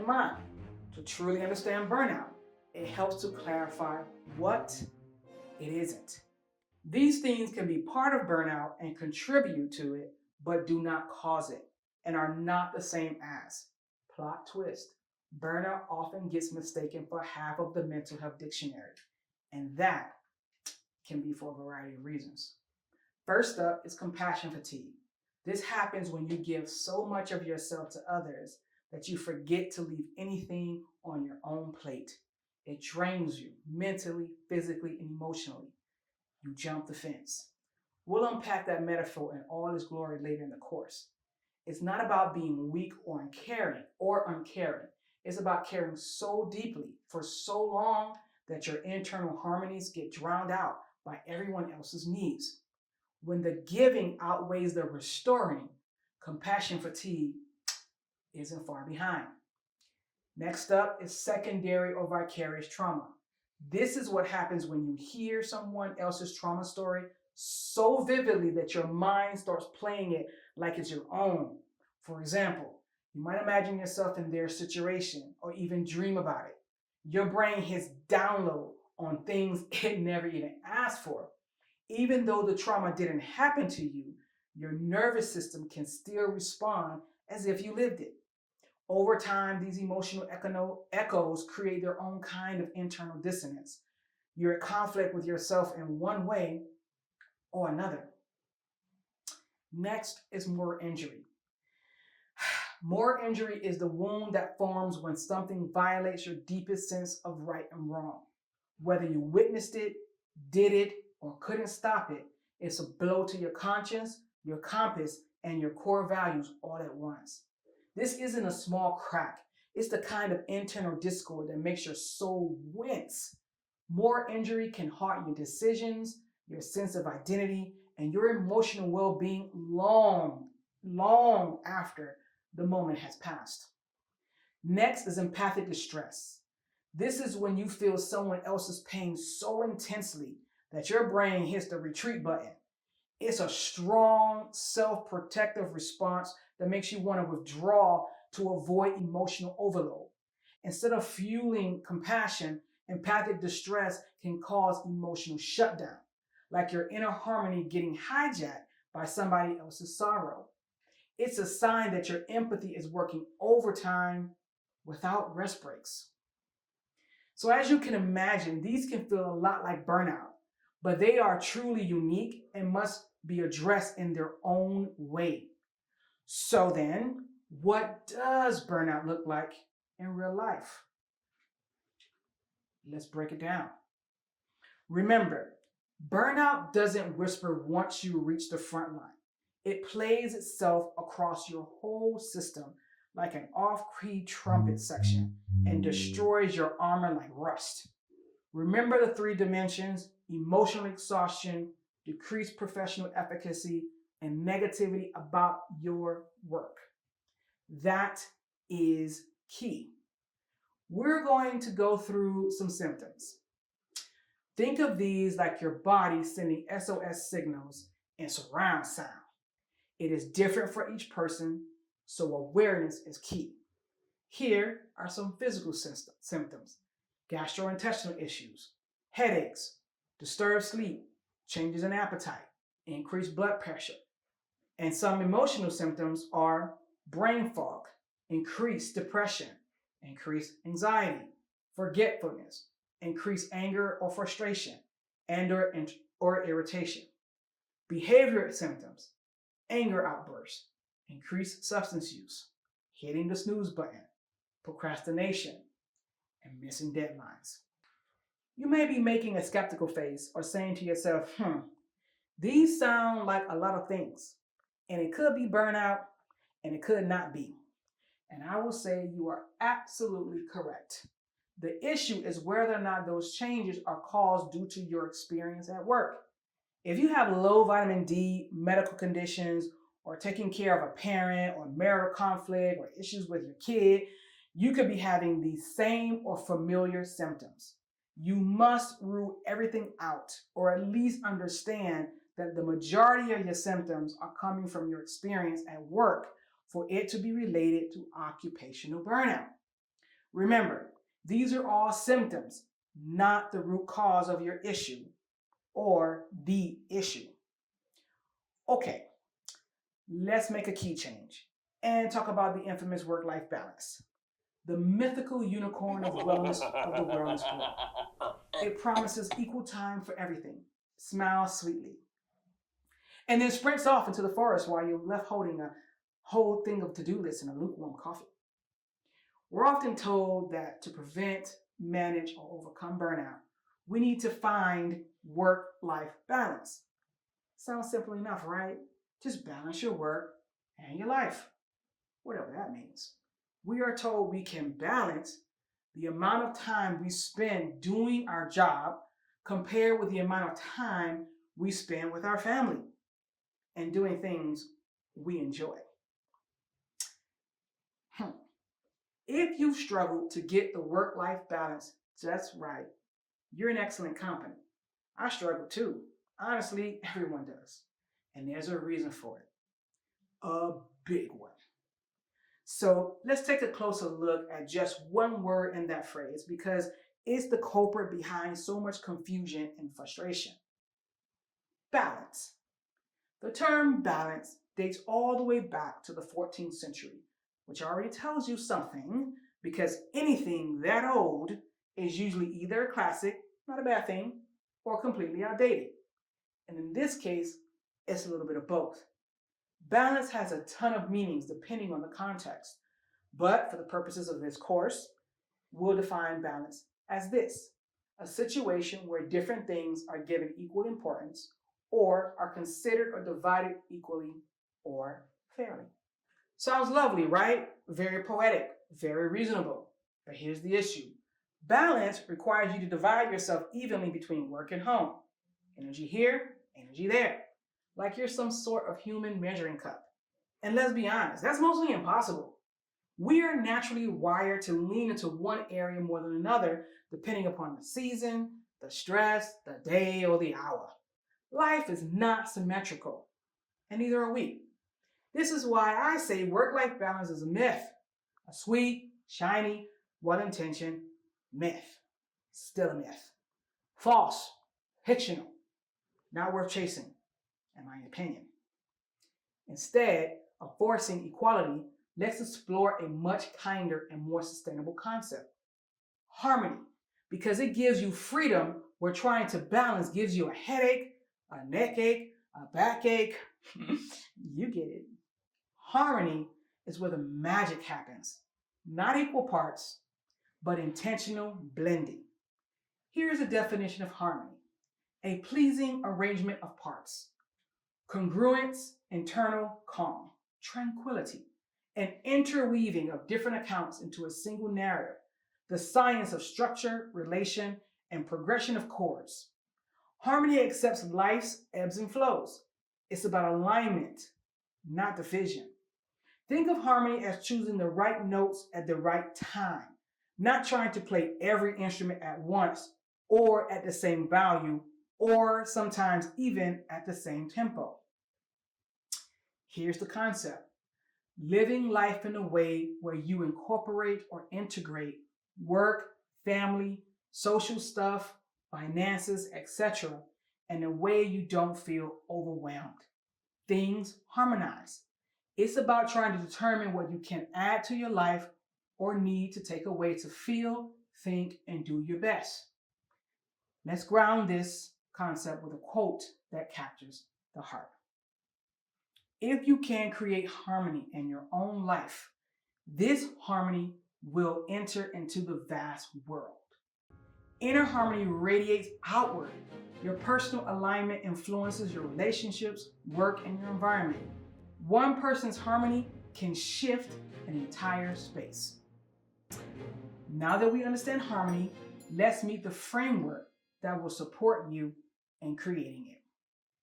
in mind. To truly understand burnout, it helps to clarify what it isn't. These things can be part of burnout and contribute to it, but do not cause it and are not the same as. Plot twist. Burnout often gets mistaken for half of the mental health dictionary, and that can be for a variety of reasons. First up is compassion fatigue. This happens when you give so much of yourself to others that you forget to leave anything on your own plate. It drains you mentally, physically, and emotionally. You jump the fence. We'll unpack that metaphor in all its glory later in the course. It's not about being weak or uncaring. It's about caring so deeply for so long that your internal harmonies get drowned out by everyone else's needs. When the giving outweighs the restoring, compassion fatigue isn't far behind. Next up is secondary or vicarious trauma. This is what happens when you hear someone else's trauma story so vividly that your mind starts playing it like it's your own. For example, you might imagine yourself in their situation or even dream about it. Your brain hits download on things it never even asked for. Even though the trauma didn't happen to you, your nervous system can still respond as if you lived it. Over time, these emotional echoes create their own kind of internal dissonance. You're at conflict with yourself in one way or another. Next is moral injury. Moral injury is the wound that forms when something violates your deepest sense of right and wrong. Whether you witnessed it, did it, or couldn't stop it, it's a blow to your conscience, your compass, and your core values all at once. This isn't a small crack. It's the kind of internal discord that makes your soul wince. More injury can haunt your decisions, your sense of identity, and your emotional well-being long after the moment has passed. Next is empathic distress. This is when you feel someone else's pain so intensely that your brain hits the retreat button. It's a strong self-protective response that makes you want to withdraw to avoid emotional overload. Instead of fueling compassion, empathic distress can cause emotional shutdown, like your inner harmony getting hijacked by somebody else's sorrow. It's a sign that your empathy is working overtime without rest breaks. So as you can imagine, these can feel a lot like burnout, but they are truly unique and must be addressed in their own way. So then, what does burnout look like in real life? Let's break it down. Remember, burnout doesn't whisper once you reach the front line. It plays itself across your whole system like an off-key trumpet section and destroys your armor like rust. Remember the three dimensions: emotional exhaustion, decreased professional efficacy, and negativity about your work. That is key. We're going to go through some symptoms. Think of these like your body sending SOS signals in surround sound. It is different for each person, so awareness is key. Here are some physical symptoms: gastrointestinal issues, headaches, disturbed sleep, changes in appetite, increased blood pressure. And some emotional symptoms are brain fog, increased depression, increased anxiety, forgetfulness, increased anger or frustration, and or irritation. Behavior symptoms: anger outbursts, increased substance use, hitting the snooze button, procrastination, and missing deadlines. You may be making a skeptical face or saying to yourself, these sound like a lot of things, and it could be burnout, and it could not be. And I will say you are absolutely correct. The issue is whether or not those changes are caused due to your experience at work. If you have low vitamin D, medical conditions, or taking care of a parent, or marital conflict, or issues with your kid, you could be having the same or familiar symptoms. You must rule everything out, or at least understand that the majority of your symptoms are coming from your experience at work for it to be related to occupational burnout. Remember, these are all symptoms, not the root cause of your issue or the issue. Okay, let's make a key change and talk about the infamous work-life balance, the mythical unicorn of wellness of the wellness world. It promises equal time for everything, smiles sweetly, and then sprints off into the forest while you're left holding a whole thing of to-do lists and a lukewarm coffee. We're often told that to prevent, manage, or overcome burnout, we need to find work-life balance. Sounds simple enough, right? Just balance your work and your life, whatever that means. We are told we can balance the amount of time we spend doing our job compared with the amount of time we spend with our family and doing things we enjoy. If you've struggled to get the work-life balance just right, you're in excellent company. I struggle too. Honestly, everyone does. And there's a reason for it. A big one. So let's take a closer look at just one word in that phrase because it's the culprit behind so much confusion and frustration. Balance. The term balance dates all the way back to the 14th century, which already tells you something because anything that old is usually either a classic, not a bad thing, or completely outdated. And in this case, it's a little bit of both. Balance has a ton of meanings depending on the context, but for the purposes of this course, we'll define balance as this: a situation where different things are given equal importance or are considered or divided equally or fairly. Sounds lovely, right? Very poetic, very reasonable. But here's the issue. Balance requires you to divide yourself evenly between work and home. Energy here, energy there. Like you're some sort of human measuring cup. And let's be honest, that's mostly impossible. We are naturally wired to lean into one area more than another, depending upon the season, the stress, the day, or the hour. Life is not symmetrical, and neither are we. This is why I say work-life balance is a myth. A sweet, shiny, well-intentioned myth. Still a myth. False, fictional, not worth chasing, in my opinion. Instead of forcing equality, let's explore a much kinder and more sustainable concept: harmony. Because it gives you freedom where trying to balance gives you a headache, a neck ache, a backache. You get it. Harmony is where the magic happens. Not equal parts, but intentional blending. Here's a definition of harmony: a pleasing arrangement of parts, congruence, internal calm, tranquility, an interweaving of different accounts into a single narrative, the science of structure, relation, and progression of chords. Harmony accepts life's ebbs and flows. It's about alignment, not division. Think of harmony as choosing the right notes at the right time, not trying to play every instrument at once or at the same value or sometimes even at the same tempo. Here's the concept: living life in a way where you incorporate or integrate work, family, social stuff, finances, etc., in a way you don't feel overwhelmed. Things harmonize. It's about trying to determine what you can add to your life or need to take away to feel, think, and do your best. Let's ground this concept with a quote that captures the heart. If you can create harmony in your own life, this harmony will enter into the vast world. Inner harmony radiates outward. Your personal alignment influences your relationships, work, and your environment. One person's harmony can shift an entire space. Now that we understand harmony, let's meet the framework that will support you in creating it.